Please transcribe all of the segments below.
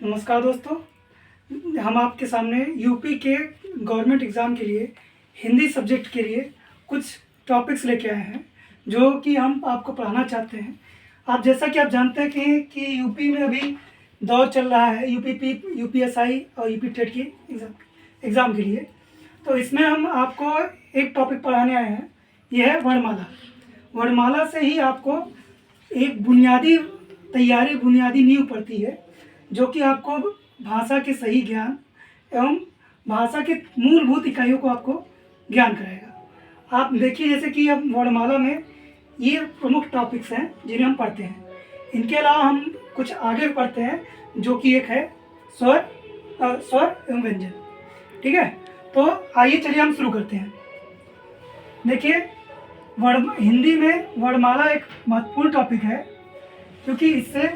नमस्कार दोस्तों, हम आपके सामने यूपी के गवर्नमेंट एग्ज़ाम के लिए हिंदी सब्जेक्ट के लिए कुछ टॉपिक्स लेके आए हैं जो कि हम आपको पढ़ाना चाहते हैं। आप जैसा कि आप जानते हैं कि यूपी में अभी दौर चल रहा है यूपीएसआई और यूपी टेट की एग्ज़ाम के लिए। तो इसमें हम आपको एक टॉपिक पढ़ाने आए हैं, ये है वर्णमाला। वर्णमाला से ही आपको एक बुनियादी नींव पड़ती है जो कि आपको भाषा के सही ज्ञान एवं भाषा के मूलभूत इकाइयों को आपको ज्ञान कराएगा। आप देखिए, जैसे कि अब वर्णमाला में ये प्रमुख टॉपिक्स हैं जिन्हें हम पढ़ते हैं। इनके अलावा हम कुछ आगे पढ़ते हैं जो कि एक है स्वर एवं व्यंजन। ठीक है, तो आइए चलिए हम शुरू करते हैं। देखिए, हिंदी में वर्णमाला एक महत्वपूर्ण टॉपिक है क्योंकि इससे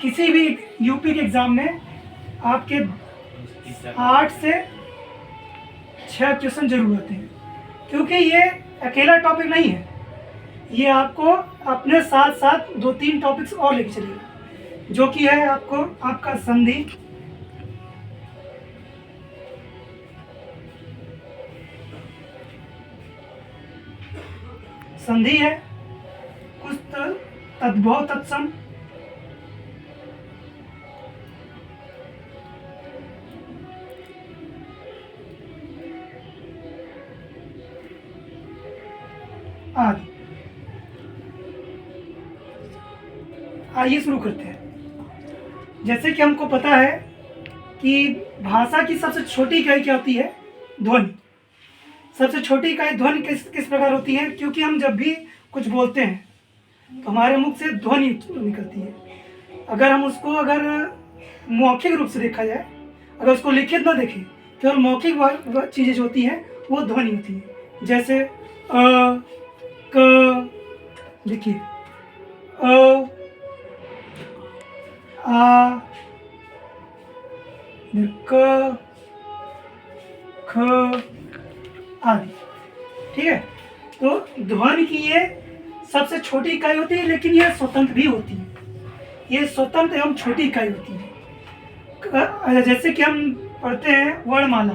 किसी भी यूपी के एग्ज़ाम में आपके 8 से 6 क्वेश्चन जरूर आते हैं। क्योंकि ये अकेला टॉपिक नहीं है, ये आपको अपने साथ साथ 2-3 टॉपिक्स और लेके चलेगा जो कि है आपका संधि, है कुछ तद्भव तत्सम, आदि। आइए शुरू करते हैं। जैसे कि हमको पता है कि भाषा की सबसे छोटी इकाई क्या होती है? ध्वनि। सबसे छोटी इकाई ध्वनि किस प्रकार होती है? क्योंकि हम जब भी कुछ बोलते हैं तो हमारे मुख से ध्वनि निकलती है। अगर मौखिक रूप से देखा जाए, अगर उसको लिखित ना देखें, केवल मौखिक चीज़ें जो होती हैं वो ध्वनि होती है। जैसे क, देखिए आ, क, ख आदि। ठीक है, तो ध्वनि की ये सबसे छोटी इकाई होती है, लेकिन यह स्वतंत्र भी होती है। ये स्वतंत्र एवं छोटी इकाई होती है। जैसे कि हम पढ़ते हैं वर्णमाला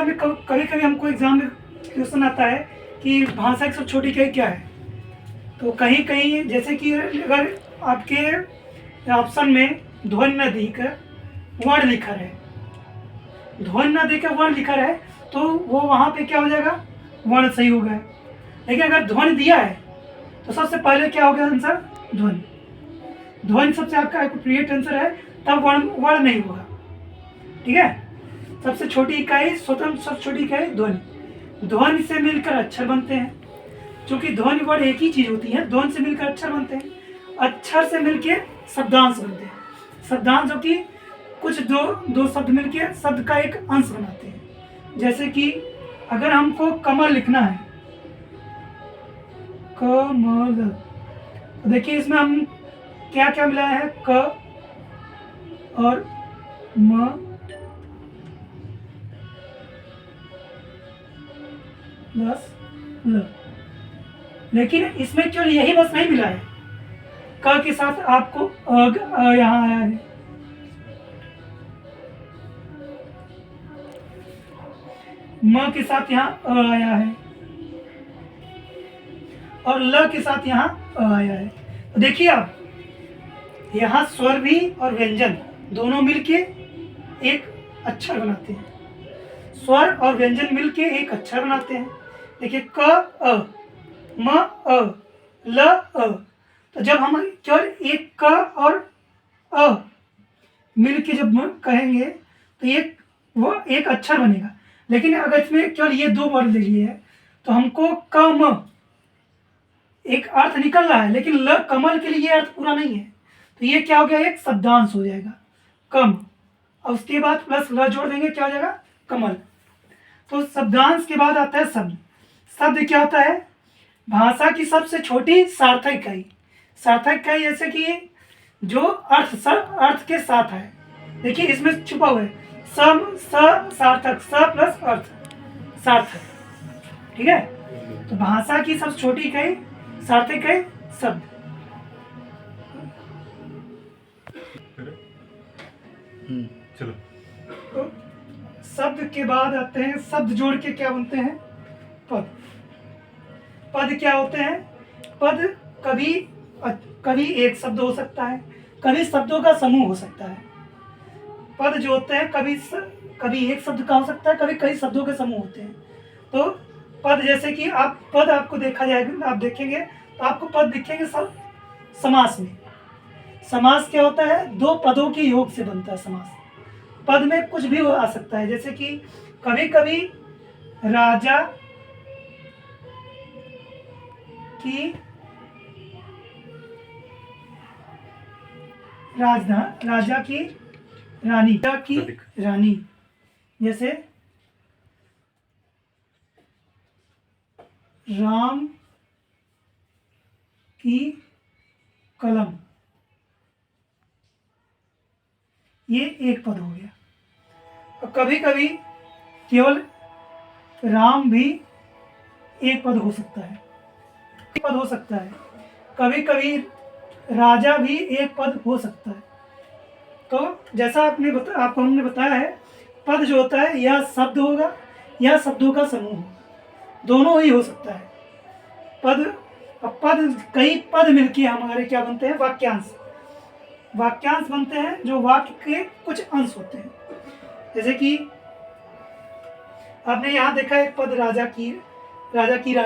में कभी कभी हमको एग्जाम में क्वेश्चन आता है कि भाषा की सबसे छोटी इकाई क्या है। तो कहीं कहीं जैसे कि अगर आपके ऑप्शन में ध्वनि न देकर वर्ण लिखा रहे, तो वो वहाँ पे क्या हो जाएगा? वर्ण सही हो गया। लेकिन अगर ध्वनि दिया है तो सबसे पहले क्या हो गया आंसर? ध्वनि सबसे आपका एप्रोप्रिएट आंसर है, तब वर्ण नहीं होगा। ठीक है, सबसे छोटी इकाई सबसे छोटी इकाई ध्वनि से मिलकर अक्षर बनते हैं। क्योंकि ध्वनि वर्ण एक ही चीज होती है, ध्वनि से मिलकर अक्षर बनते हैं, अक्षर से मिलकर शब्दांश बनते हैं। शब्दांश जो कि कुछ दो शब्द मिलकर शब्द का एक अंश बनाते हैं। जैसे कि अगर हमको कमल लिखना है, कमल, तो देखिए इसमें हम क्या क्या मिलाया है? क और म प्लस ल। लेकिन इसमें केवल यही बस नहीं मिला है, क के साथ आपको यहाँ आया है, म के साथ यहाँ आया है और ल के साथ यहाँ आया है। तो देखिए आप, यहाँ स्वर भी और व्यंजन दोनों मिलके एक अक्षर बनाते हैं। स्वर और व्यंजन मिलके एक अक्षर बनाते हैं। देखिए क अ, म अ, ल अ। तो जब हम केवल एक क और अ मिलके जब कहेंगे तो वो एक अक्षर बनेगा। लेकिन अगर इसमें केवल ये 2 वर्ड ले लिए है तो हमको कम एक अर्थ निकल रहा है, लेकिन ल कमल के लिए ये अर्थ पूरा नहीं है। तो ये क्या हो गया? एक शब्दांश हो जाएगा, कम, और उसके बाद प्लस ल जोड़ देंगे, क्या हो जाएगा? कमल। तो शब्दांश के बाद आता है शब्द। शब्द क्या होता है? भाषा की सबसे छोटी सार्थक इकाई। जैसे कि जो अर्थ के साथ है। देखिए इसमें छुपा हुआ है सार्थक, स प्लस अर्थ, सार्थक। ठीक है, तो भाषा की सबसे छोटी इकाई सार्थक है शब्द। चलो। तो शब्द के बाद आते हैं, शब्द जोड़ के क्या बनते हैं? पद। पद क्या होते हैं? पद कभी एक शब्द हो सकता है, कभी शब्दों का समूह हो सकता है। पद जो होते हैं कभी एक शब्द का हो सकता है, कभी कई शब्दों के समूह होते हैं। तो पद जैसे कि पद आपको देखा जाएगा, आप देखेंगे तो आपको पद दिखेंगे सब समास में। समास क्या होता है? दो पदों के योग से बनता है समास। पद में कुछ भी आ सकता है, जैसे कि कभी कभी राजा की राजा की रानी, जैसे राम की कलम, ये एक पद हो गया। और कभी कभी केवल राम भी एक पद हो सकता है, कभी कभी राजा भी एक पद हो सकता है। तो जैसा आपको हमने बताया है, पद जो होता है या शब्द होगा या शब्दों का समूह होगा, दोनों ही हो सकता है। कई पद मिलके हमारे क्या बनते हैं? वाक्यांश बनते हैं, जो वाक्य के कुछ अंश होते हैं। जैसे कि आपने यहाँ देखा एक पद राजा की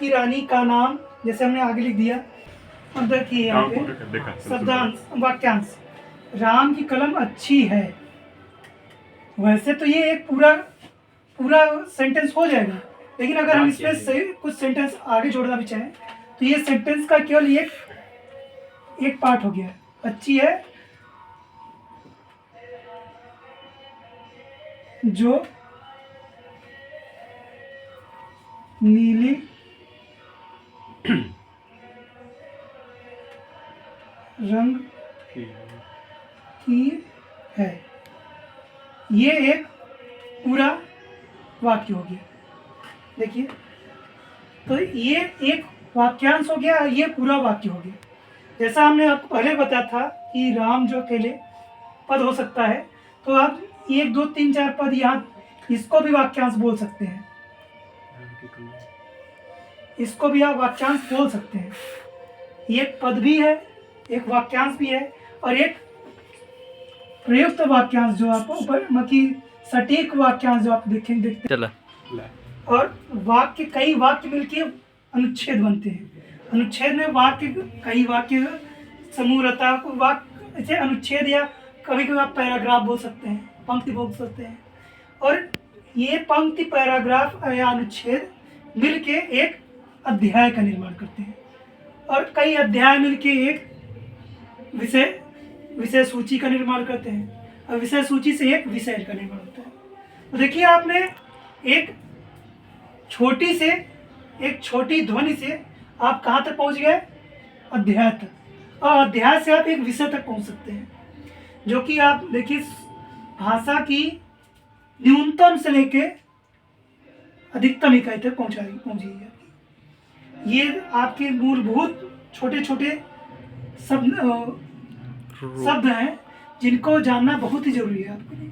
रानी का नाम, जैसे हमने आगे लिख दिया, अब देखिए यहाँ पे शब्दांश वाक्यांश, राम की कलम अच्छी है। वैसे तो ये एक पूरा सेंटेंस हो जाएगा, लेकिन अगर हम इसमें से कुछ सेंटेंस आगे जोड़ना भी चाहें तो ये सेंटेंस का केवल एक पार्ट हो गया। अच्छी है जो नीली रंग की है, ये एक पूरा वाक्य हो गया। देखिए, तो ये एक वाक्यांश हो गया, ये पूरा वाक्य हो गया। जैसा हमने आपको पहले बताया था कि राम जो अकेले पद हो सकता है, तो आप 1 2 3 4 पद यहाँ, इसको भी वाक्यांश बोल सकते हैं, इसको भी आप वाक्यांश बोल सकते हैं। एक पद भी है, एक वाक्यांश भी है, और एक प्रयुक्त वाक्यांश जो आपको मतलब सटीक वाक्यांश जो आप देखते चला। और कई वाक्य मिलके अनुच्छेद बनते हैं। अनुच्छेद में कई वाक्य समूह रहता है। वाक्य ऐसे अनुच्छेद, या कभी कभी आप पैराग्राफ बोल सकते हैं, पंक्ति बोल सकते हैं। और ये पंक्ति, पैराग्राफ या अनुच्छेद मिलके एक अध्याय का निर्माण करते हैं, और कई अध्याय मिलके एक विषय सूची का निर्माण करते हैं, और विषय सूची से एक विषय का निर्माण होता है। तो देखिए, आपने एक छोटी ध्वनि से आप कहाँ तक पहुँच गए? अध्याय तक, और अध्याय से आप एक विषय तक पहुँच सकते हैं, जो कि आप देखिए भाषा की न्यूनतम से लेके अधिकतम इकाई तक पहुँचिएगा। ये आपके मूलभूत छोटे शब्द हैं, जिनको जानना बहुत ही जरूरी है आपके लिए।